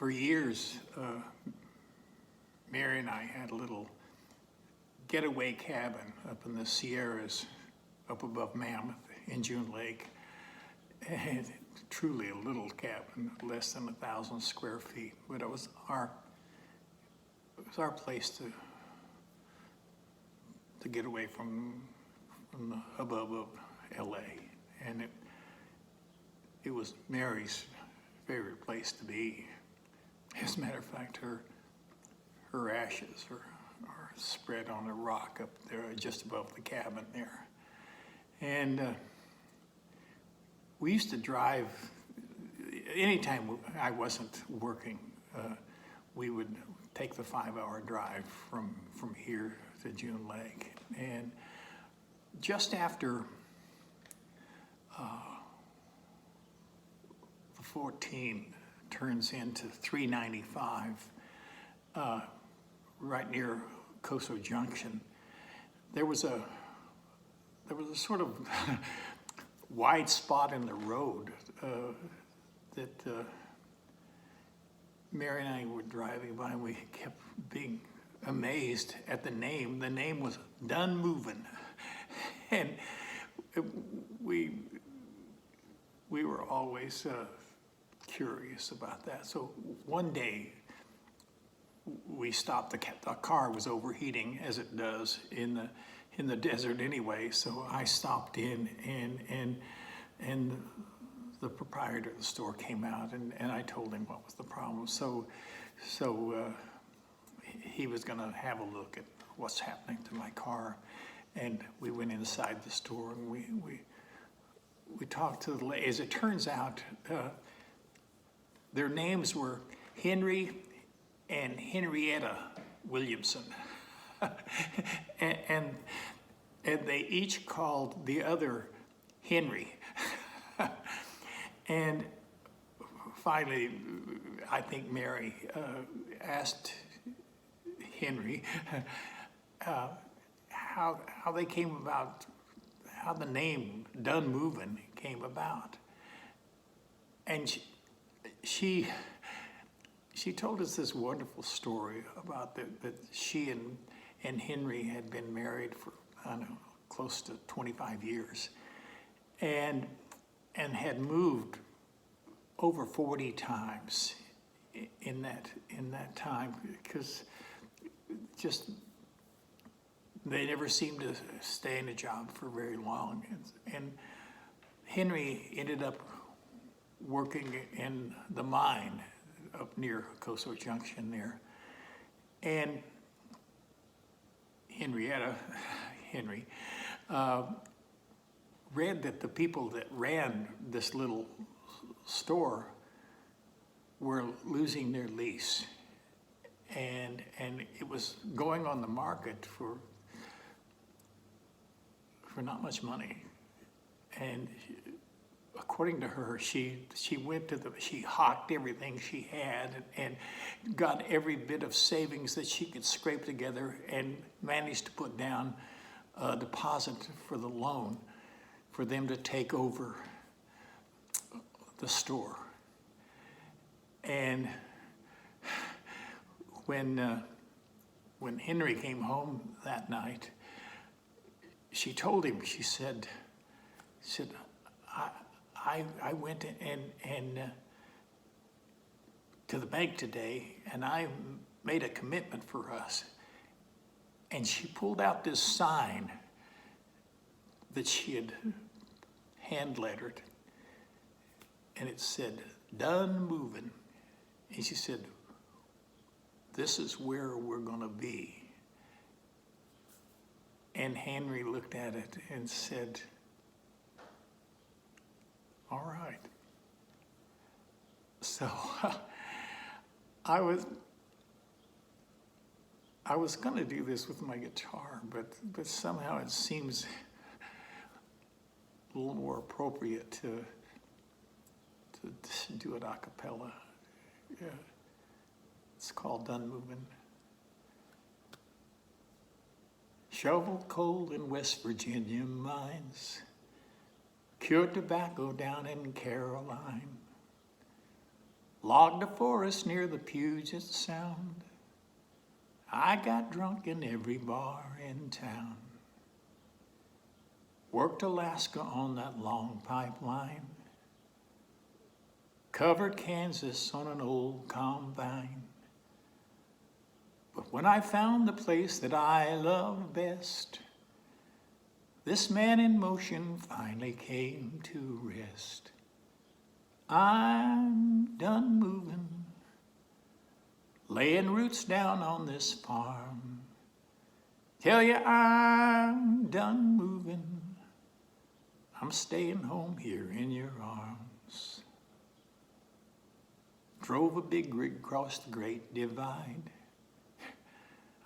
For years, Mary and I had a little getaway cabin up in the Sierras, up above Mammoth in June Lake. And truly a little cabin, less than 1,000 square feet, but it was our place to get away from the hubbub of LA. And it was Mary's favorite place to be. As a matter of fact, her ashes are spread on a rock up there just above the cabin there. And we used to drive, anytime I wasn't working, we would take the 5-hour drive from here to June Lake. And just after the 14 turns into 395, right near Coso Junction, there was a sort of wide spot in the road that Mary and I were driving by, and we kept being amazed at the name. The name was Done Movin'. And we were always curious about that. So one day we stopped. The car was overheating, as it does in the desert anyway. So I stopped in, and the proprietor of the store came out, and I told him what was the problem. So he was going to have a look at what's happening to my car, and we went inside the store, and we talked to the lady. As it turns out, their names were Henry and Henrietta Williamson. and they each called the other Henry. And finally, I think Mary asked Henry how they came about, how the name Done Movin' came about. And she told us this wonderful story about that she and Henry had been married for, I don't know, close to 25 years, and had moved over 40 times in that time, because just they never seemed to stay in a job for very long. And Henry ended up working in the mine up near Coso Junction there. And Henry read that the people that ran this little store were losing their lease. And it was going on the market for not much money. And according to her, she hawked everything she had and got every bit of savings that she could scrape together, and managed to put down a deposit for the loan for them to take over the store. And when Henry came home that night, she told him, she said, I went and to the bank today, and I made a commitment for us. And she pulled out this sign that she had hand-lettered, and it said, Done Movin'. And she said, this is where we're gonna be. And Henry looked at it and said, all right. So I was gonna do this with my guitar, but somehow it seems a little more appropriate to do it a cappella. Yeah. It's called Done Movin'. Shovel coal in West Virginia mines, cured tobacco down in Caroline. logged a forest near the Puget Sound. I got drunk in every bar in town. Worked Alaska on that long pipeline. Covered Kansas on an old combine. But when I found the place that I love best, this man in motion finally came to rest. I'm done moving, laying roots down on this farm. Tell you I'm done moving, I'm staying home here in your arms. Drove a big rig across the Great Divide.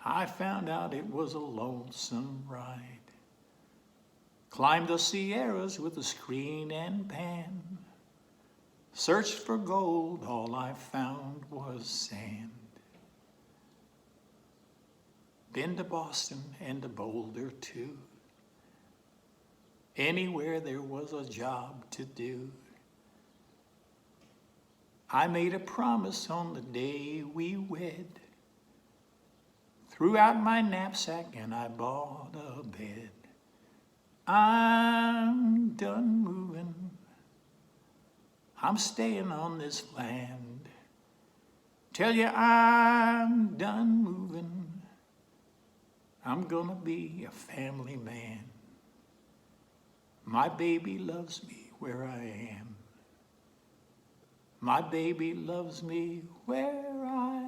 I found out it was a lonesome ride. Climbed the Sierras with a screen and pan. Searched for gold, all I found was sand. Been to Boston and to Boulder too. Anywhere there was a job to do. I made a promise on the day we wed. Threw out my knapsack and I bought a bed. I'm done moving, I'm staying on this land. Tell you I'm done moving, I'm gonna be a family man. My baby loves me where I am. My baby loves me where I am.